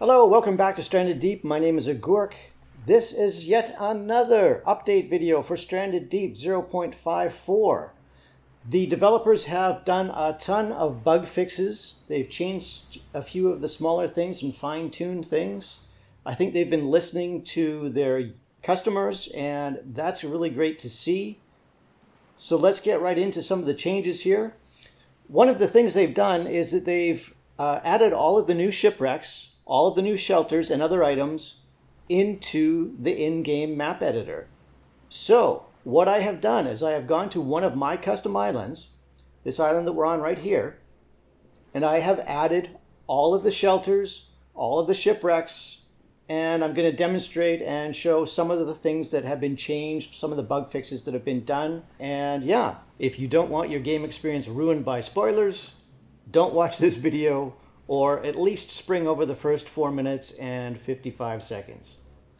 Hello, welcome back to Stranded Deep. My name is Agurk. This is yet another update video for Stranded Deep 0.54. The developers have done a ton of bug fixes. They've changed a few of the smaller things and fine-tuned things. I think they've been listening to their customers, and that's really great to see. So let's get right into some of the changes here. One of the things they've done is that they've added all of the new shipwrecks, all of the new shelters and other items into the in-game map editor. So what I have done is I have gone to one of my custom islands, this island that we're on right here, and I have added all of the shelters, all of the shipwrecks, and I'm going to demonstrate and show some of the things that have been changed, some of the bug fixes that have been done. And yeah, if you don't want your game experience ruined by spoilers, don't watch this video, or at least spring over the first 4 minutes and 55 seconds.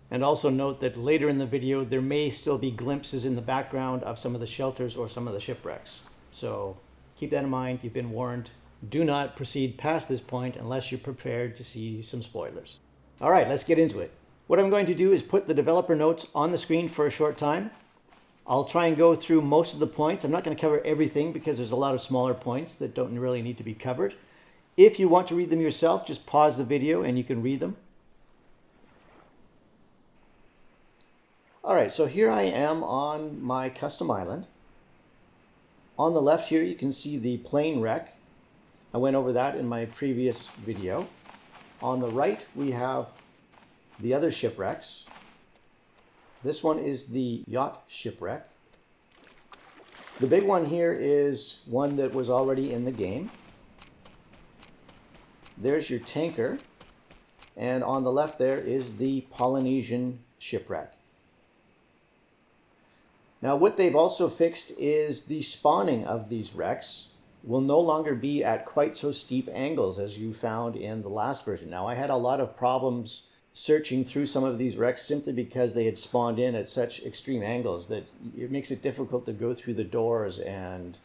And also note that later in the video there may still be glimpses in the background of some of the shelters or some of the shipwrecks. So keep that in mind, you've been warned. Do not proceed past this point unless you're prepared to see some spoilers. Alright, let's get into it. What I'm going to do is put the developer notes on the screen for a short time. I'll try and go through most of the points. I'm not going to cover everything because there's a lot of smaller points that don't really need to be covered. If you want to read them yourself, just pause the video and you can read them. Alright, so here I am on my custom island. On the left here you can see the plane wreck. I went over that in my previous video. On the right we have the other shipwrecks. This one is the yacht shipwreck. The big one here is one that was already in the game. There's your tanker, and on the left there is the Polynesian shipwreck. Now what they've also fixed is the spawning of these wrecks will no longer be at quite so steep angles as you found in the last version. Now I had a lot of problems searching through some of these wrecks simply because they had spawned in at such extreme angles that it makes it difficult to go through the doors and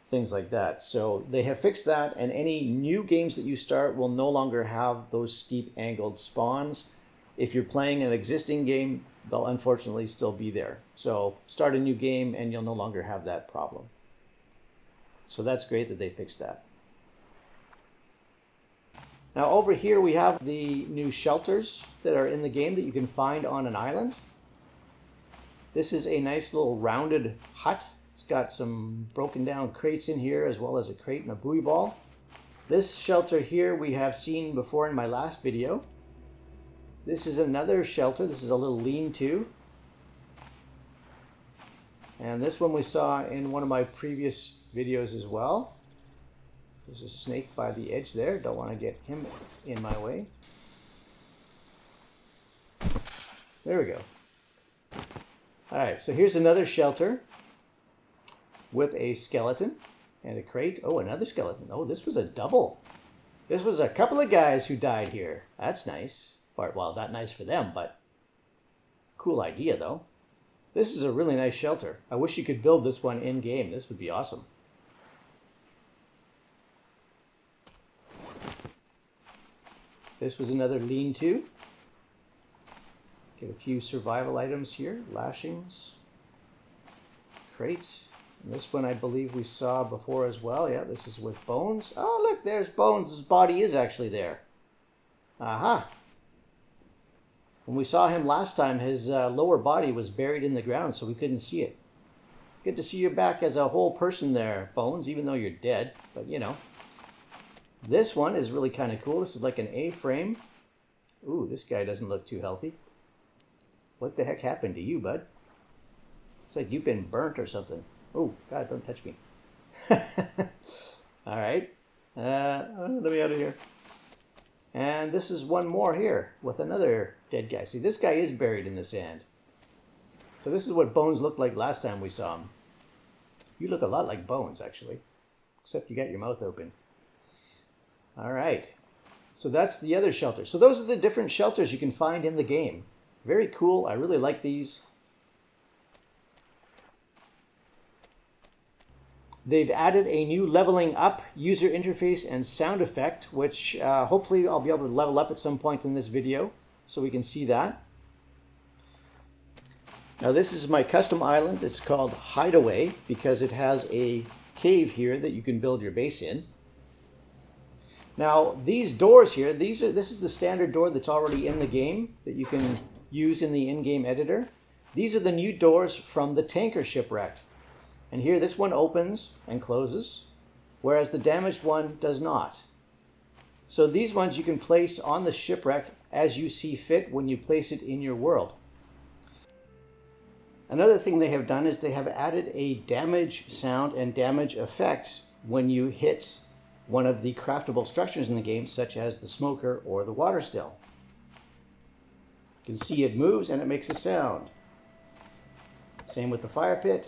things like that. So they have fixed that, and any new games that you start will no longer have those steep angled spawns. If you're playing an existing game, they'll unfortunately still be there. So start a new game and you'll no longer have that problem. So that's great that they fixed that. Now over here we have the new shelters that are in the game that you can find on an island. This is a nice little rounded hut. It's got some broken down crates in here, as well as a crate and a buoy ball. This shelter here we have seen before in my last video. This is another shelter. This is a little lean-to. And this one we saw in one of my previous videos as well. There's a snake by the edge there. Don't want to get him in my way. There we go. Alright, so here's another shelter with a skeleton and a crate. Oh, another skeleton. Oh, this was a double. This was a couple of guys who died here. That's nice. Well, not nice for them, but cool idea, though. This is a really nice shelter. I wish you could build this one in-game. This would be awesome. This was another lean-to. Get a few survival items here. Lashings. Crates. And this one I believe we saw before as well. Yeah, this is with Bones. Oh, look, there's Bones. His body is actually there. Aha. When we saw him last time, his lower body was buried in the ground, so we couldn't see it. Good to see you back as a whole person there, Bones, even though you're dead. But, you know. This one is really kind of cool. This is like an A-frame. Ooh, this guy doesn't look too healthy. What the heck happened to you, bud? It's like you've been burnt or something. Oh, God, don't touch me. All right. Let me out of here. And this is one more here with another dead guy. See, this guy is buried in the sand. So this is what Bones looked like last time we saw him. You look a lot like Bones, actually. Except you got your mouth open. All right. So that's the other shelter. So those are the different shelters you can find in the game. Very cool. I really like these. They've added a new leveling up user interface and sound effect, which hopefully I'll be able to level up at some point in this video so we can see that. Now this is my custom island. It's called Hideaway because it has a cave here that you can build your base in. Now these doors here, this is the standard door that's already in the game that you can use in the in-game editor. These are the new doors from the tanker shipwreck. And here this one opens and closes, whereas the damaged one does not. So these ones you can place on the shipwreck as you see fit when you place it in your world. Another thing they have done is they have added a damage sound and damage effect when you hit one of the craftable structures in the game, such as the smoker or the water still. You can see it moves and it makes a sound. Same with the fire pit.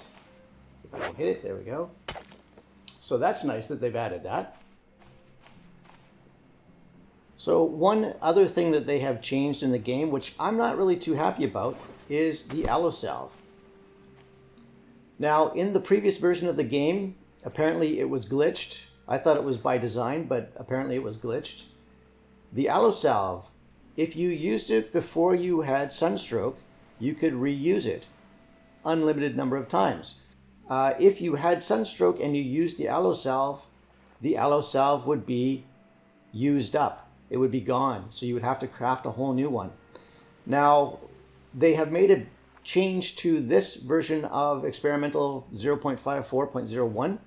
If I don't hit it, there we go. So that's nice that they've added that. So one other thing that they have changed in the game, which I'm not really too happy about, is the aloe salve. Now, in the previous version of the game, apparently it was glitched. I thought it was by design, but apparently it was glitched. The aloe salve, if you used it before you had sunstroke, you could reuse it unlimited number of times. If you had sunstroke and you used the aloe salve would be used up. It would be gone, so you would have to craft a whole new one. Now, they have made a change to this version of experimental 0.54.01,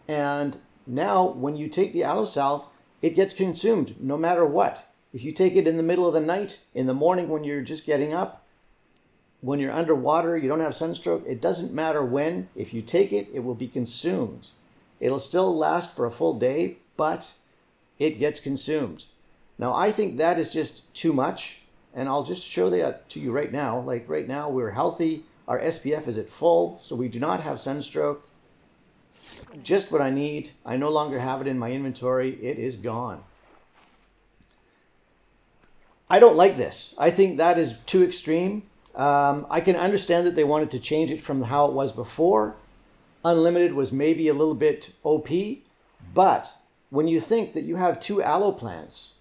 and now when you take the aloe salve, it gets consumed no matter what. If you take it in the middle of the night, in the morning when you're just getting up, when you're underwater, you don't have sunstroke, it doesn't matter when. If you take it, it will be consumed. It'll still last for a full day, but it gets consumed. Now I think that is just too much. And I'll just show that to you right now. Like right now, we're healthy. Our SPF is at full, so we do not have sunstroke. Just what I need. I no longer have it in my inventory. It is gone. I don't like this. I think that is too extreme. I can understand that they wanted to change it from how it was before. Unlimited was maybe a little bit OP, but when you think that you have 2 aloe plants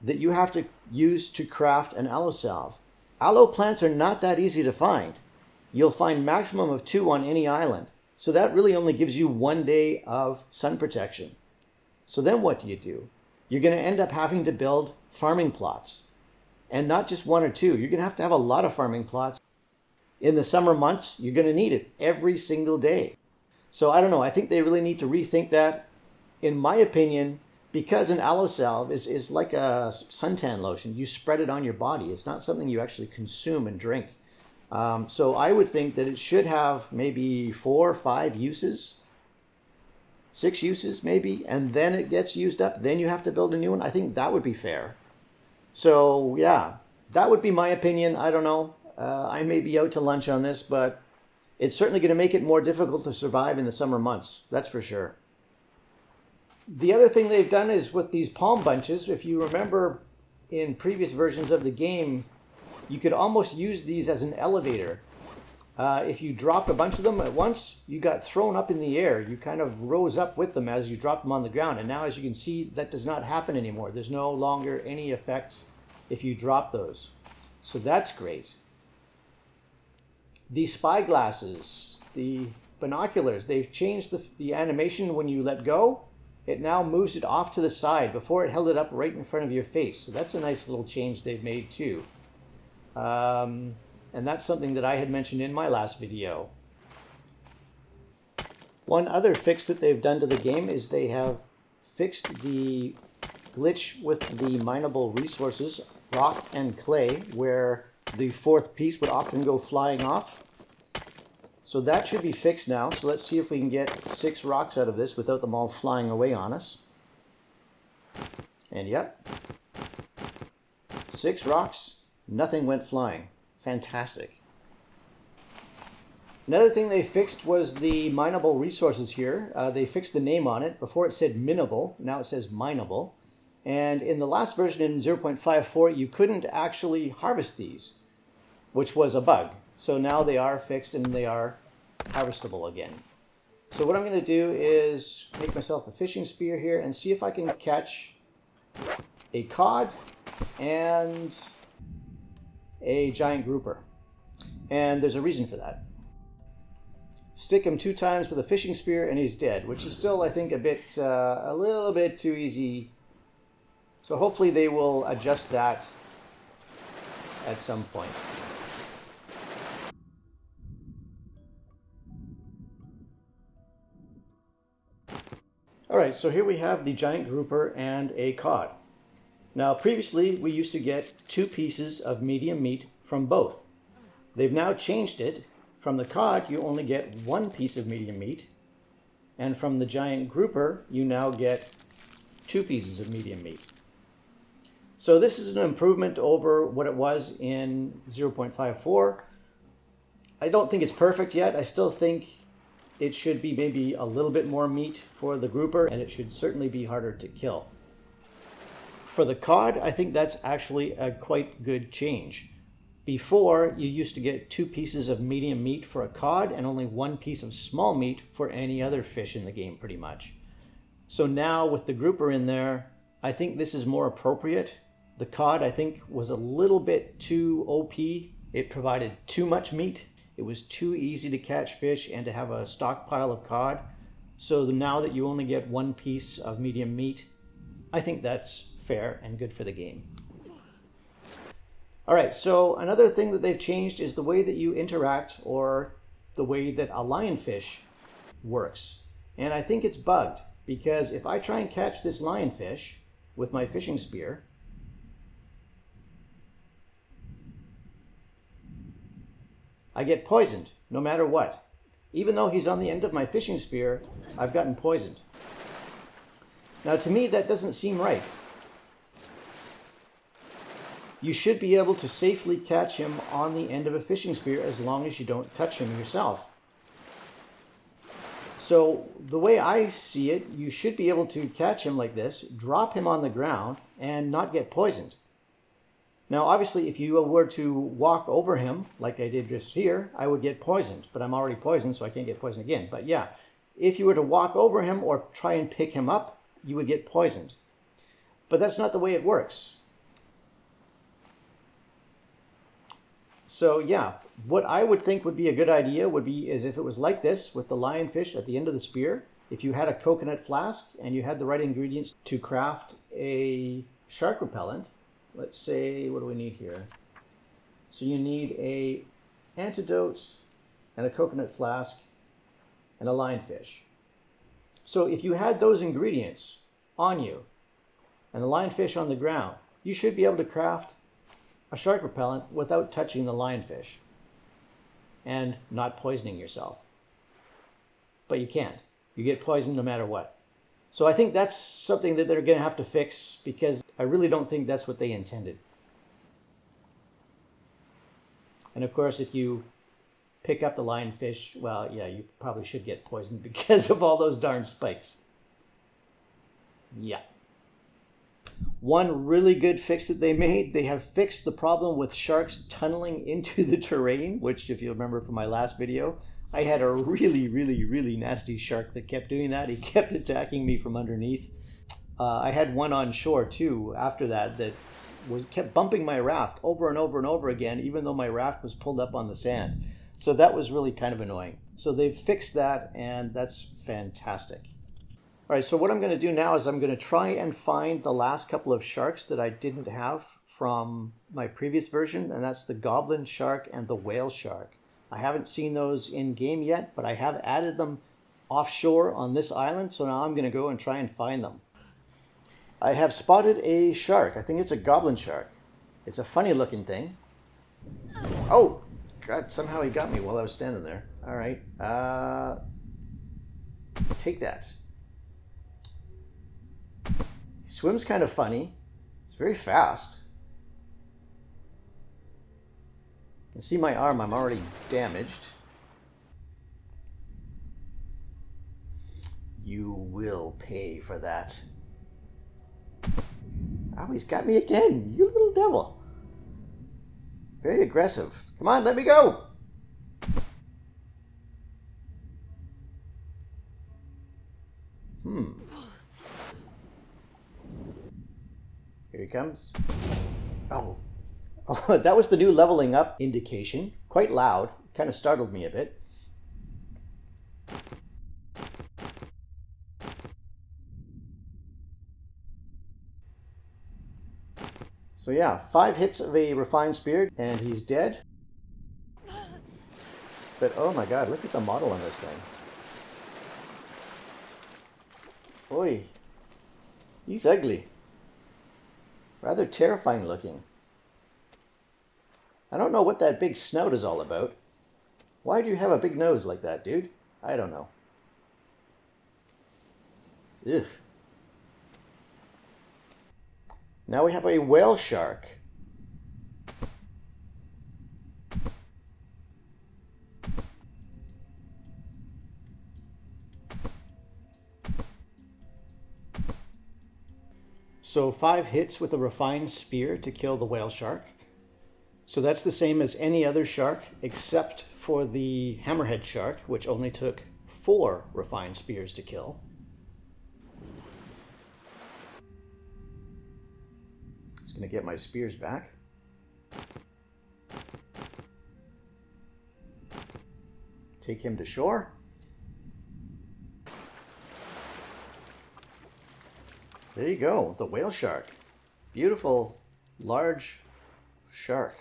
that you have to use to craft an aloe salve. Aloe plants are not that easy to find. You'll find maximum of 2 on any island. So that really only gives you 1 day of sun protection. So then what do? You're going to end up having to build farming plots. And not just 1 or 2. You're going to have a lot of farming plots. In the summer months, you're going to need it every single day. So I don't know. I think they really need to rethink that. In my opinion, because an aloe salve is like a suntan lotion. You spread it on your body. It's not something you actually consume and drink. So I would think that it should have maybe 4 or 5 uses, 6 uses maybe, and then it gets used up. Then you have to build a new one. I think that would be fair. So yeah, that would be my opinion. I don't know. I may be out to lunch on this, but it's certainly going to make it more difficult to survive in the summer months. That's for sure. The other thing they've done is with these palm bunches, if you remember in previous versions of the game, you could almost use these as an elevator. If you dropped a bunch of them at once, you got thrown up in the air. You kind of rose up with them as you dropped them on the ground. And now, as you can see, that does not happen anymore. There's no longer any effect if you drop those. So that's great. The spyglasses, the binoculars, they've changed the animation when you let go. It now moves it off to the side. Before it held it up right in front of your face. So that's a nice little change they've made too. And that's something that I had mentioned in my last video. One other fix that they've done to the game is they have fixed the glitch with the mineable resources, rock and clay, where the 4th piece would often go flying off. So that should be fixed now. So let's see if we can get 6 rocks out of this without them all flying away on us. And yep, 6 rocks, nothing went flying. Fantastic. Another thing they fixed was the mineable resources here. They fixed the name on it. Before it said mineable, now it says mineable. And in the last version in 0.54, you couldn't actually harvest these, which was a bug. So now they are fixed and they are harvestable again. So what I'm going to do is make myself a fishing spear here and see if I can catch a cod and a giant grouper. And there's a reason for that. Stick him 2 times with a fishing spear and he's dead, which is still, I think, a little bit too easy. So hopefully they will adjust that at some point. Alright, so here we have the giant grouper and a cod. Now previously we used to get 2 pieces of medium meat from both. They've now changed it. From the cod you only get 1 piece of medium meat, and from the giant grouper you now get 2 pieces of medium meat. So this is an improvement over what it was in 0.54. I don't think it's perfect yet. I still think it should be maybe a little bit more meat for the grouper, and it should certainly be harder to kill. For the cod, I think that's actually a quite good change. Before, you used to get 2 pieces of medium meat for a cod and only 1 piece of small meat for any other fish in the game, pretty much. So now with the grouper in there, I think this is more appropriate. The cod, I think, was a little bit too OP. It provided too much meat. It was too easy to catch fish and to have a stockpile of cod. So now that you only get 1 piece of medium meat, I think that's fair and good for the game. Alright, so another thing that they've changed is the way that you interact, or the way that a lionfish works. And I think it's bugged, because if I try and catch this lionfish with my fishing spear, I get poisoned no matter what. Even though he's on the end of my fishing spear, I've gotten poisoned. Now to me that doesn't seem right. You should be able to safely catch him on the end of a fishing spear as long as you don't touch him yourself. So the way I see it, you should be able to catch him like this, drop him on the ground, and not get poisoned. Now obviously if you were to walk over him, like I did just here, I would get poisoned, but I'm already poisoned so I can't get poisoned again. But yeah, if you were to walk over him or try and pick him up, you would get poisoned. But that's not the way it works. So yeah, what I would think would be a good idea would be is if it was like this with the lionfish at the end of the spear, if you had a coconut flask and you had the right ingredients to craft a shark repellent. Let's say, what do we need here? So you need a antidote and a coconut flask and a lionfish. So if you had those ingredients on you and the lionfish on the ground, you should be able to craft a shark repellent without touching the lionfish and not poisoning yourself. But you can't. You get poisoned no matter what. So I think that's something that they're going to have to fix, because I really don't think that's what they intended. And of course, if you pick up the lionfish, well, yeah, you probably should get poisoned because of all those darn spikes. Yeah. One really good fix that they made, they have fixed the problem with sharks tunneling into the terrain, which if you remember from my last video, I had a really nasty shark that kept doing that. He kept attacking me from underneath. I had one on shore too after that kept bumping my raft over and over again, even though my raft was pulled up on the sand. So that was really kind of annoying. So they've fixed that, and that's fantastic. All right, so what I'm going to do now is I'm going to try and find the last couple of sharks that I didn't have from my previous version, and that's the Goblin Shark and the Whale Shark. I haven't seen those in game yet, but I have added them offshore on this island, so now I'm going to go and try and find them. I have spotted a shark. I think it's a Goblin Shark. It's a funny looking thing. Oh, God, somehow he got me while I was standing there. All right, take that. He swims kind of funny. It's very fast. You can see my arm, I'm already damaged. You will pay for that. Oh, he's got me again. You little devil. Very aggressive. Come on, let me go. Here he comes. Oh. Oh, that was the new leveling up indication. Quite loud. Kind of startled me a bit. So yeah, 5 hits of a refined spirit and he's dead. But oh my god, look at the model on this thing. Oi. He's ugly. Rather terrifying looking. I don't know what that big snout is all about. Why do you have a big nose like that, dude? I don't know. Ugh. Now we have a whale shark. So 5 hits with a refined spear to kill the whale shark. So that's the same as any other shark except for the hammerhead shark, which only took 4 refined spears to kill. Just going to get my spears back. Take him to shore. There you go, the whale shark. Beautiful, large shark.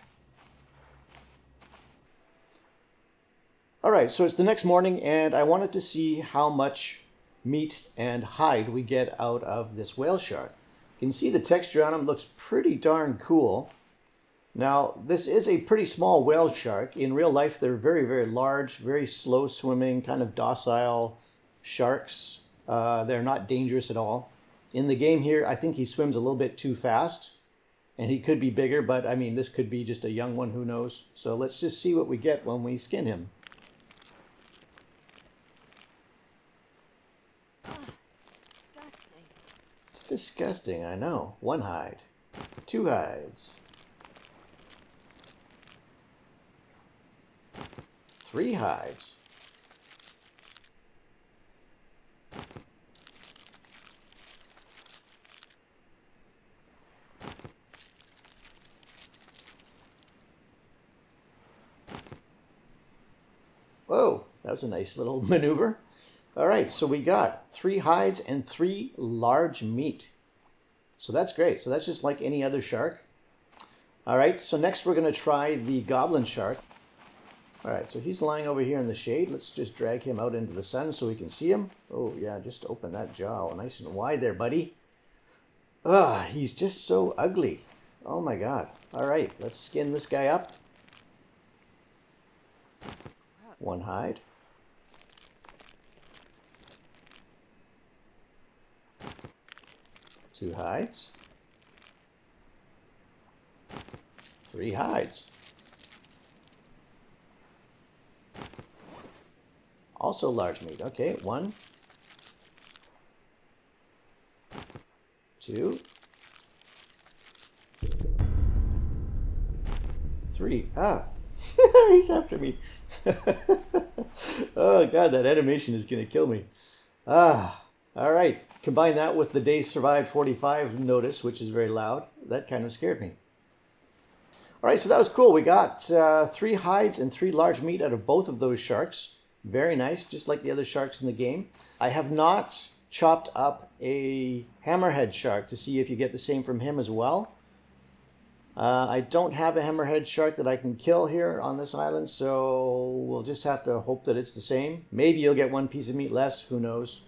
All right, so it's the next morning and I wanted to see how much meat and hide we get out of this whale shark. You can see the texture on him looks pretty darn cool. Now, this is a pretty small whale shark. In real life, they're very, very large, very slow swimming, kind of docile sharks. They're not dangerous at all. In the game here, I think he swims a little bit too fast, and he could be bigger, but I mean, this could be just a young one, who knows? So let's just see what we get when we skin him. It's disgusting, I know. 1 hide. 2 hides. 3 hides. 'Whoa, that was a nice little maneuver. All right, so we got 3 hides and 3 large meat. So that's great. So that's just like any other shark. All right, so next we're going to try the Goblin Shark. All right, so he's lying over here in the shade. Let's just drag him out into the sun so we can see him. Oh, yeah, just open that jaw nice and wide there, buddy. Ah, he's just so ugly. Oh, my God. All right, let's skin this guy up. 1 hide. 2 hides. 3 hides. Also large meat. Okay, 1, 2, 3. Ah, he's after me. Oh God, that animation is gonna kill me. Ah, all right. Combine that with the day survived 45 notice, which is very loud. That kind of scared me. All right, so that was cool. We got 3 hides and 3 large meat out of both of those sharks. Very nice, just like the other sharks in the game. I have not chopped up a hammerhead shark to see if you get the same from him as well. I don't have a hammerhead shark that I can kill here on this island, so we'll just have to hope that it's the same. Maybe you'll get 1 piece of meat less, who knows.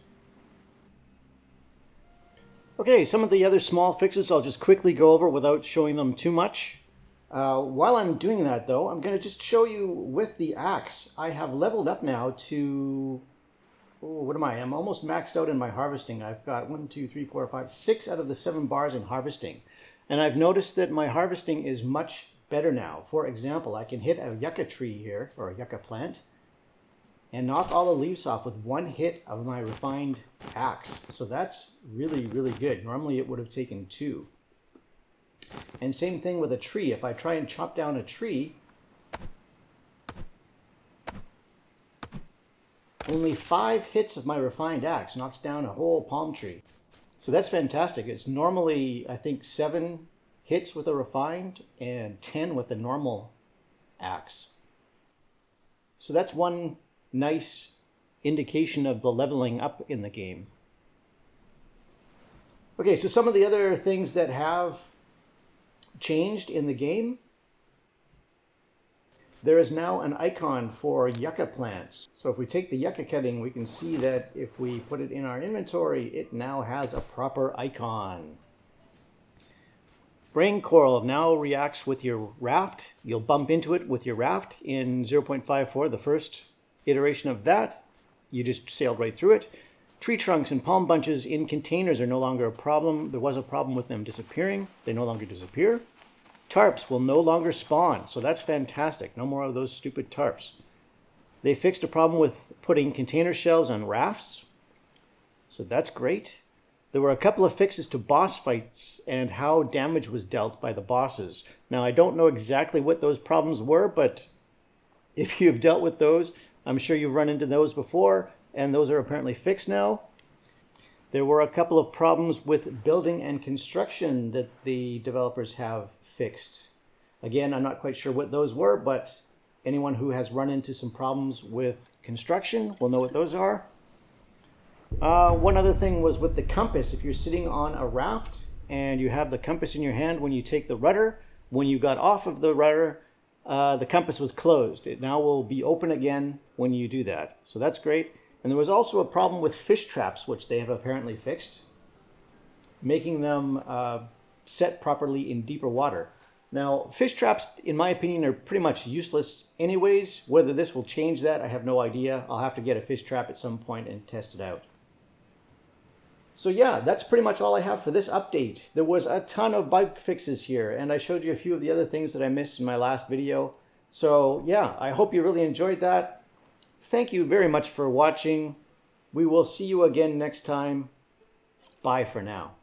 Okay, some of the other small fixes I'll just quickly go over without showing them too much. While I'm doing that though, I'm going to just show you with the axe. I have leveled up now to, oh, what am I? I'm almost maxed out in my harvesting. I've got 1, 2, 3, 4, 5, 6 out of the 7 bars in harvesting. And I've noticed that my harvesting is much better now. For example, I can hit a yucca tree here, or a yucca plant, and knock all the leaves off with 1 hit of my refined axe. So that's really, really good. Normally it would have taken 2. And same thing with a tree. If I try and chop down a tree, only 5 hits of my refined axe knocks down a whole palm tree. So that's fantastic. It's normally, I think, 7 hits with a refined and 10 with the normal axe. So that's one nice indication of the leveling up in the game. Okay, so some of the other things that have changed in the game. There is now an icon for yucca plants. So if we take the yucca cutting, we can see that if we put it in our inventory, it now has a proper icon. Brain coral now reacts with your raft. You'll bump into it with your raft in 0.54, the first iteration of that. You just sailed right through it. Tree trunks and palm bunches in containers are no longer a problem. There was a problem with them disappearing. They no longer disappear. Tarps will no longer spawn, so that's fantastic. No more of those stupid tarps. They fixed a problem with putting container shells on rafts, so that's great. There were a couple of fixes to boss fights and how damage was dealt by the bosses. Now, I don't know exactly what those problems were, but if you've dealt with those, I'm sure you've run into those before, and those are apparently fixed now. There were a couple of problems with building and construction that the developers have fixed. Again, I'm not quite sure what those were, but anyone who has run into some problems with construction will know what those are. One other thing was with the compass. If you're sitting on a raft and you have the compass in your hand when you take the rudder, when you got off of the rudder, the compass was closed. It now will be open again when you do that. So that's great. And there was also a problem with fish traps, which they have apparently fixed, making them set properly in deeper water. Now, fish traps, in my opinion, are pretty much useless anyways. Whether this will change that, I have no idea. I'll have to get a fish trap at some point and test it out. So yeah, that's pretty much all I have for this update. There was a ton of bug fixes here, and I showed you a few of the other things that I missed in my last video. So yeah, I hope you really enjoyed that. Thank you very much for watching. We will see you again next time. Bye for now.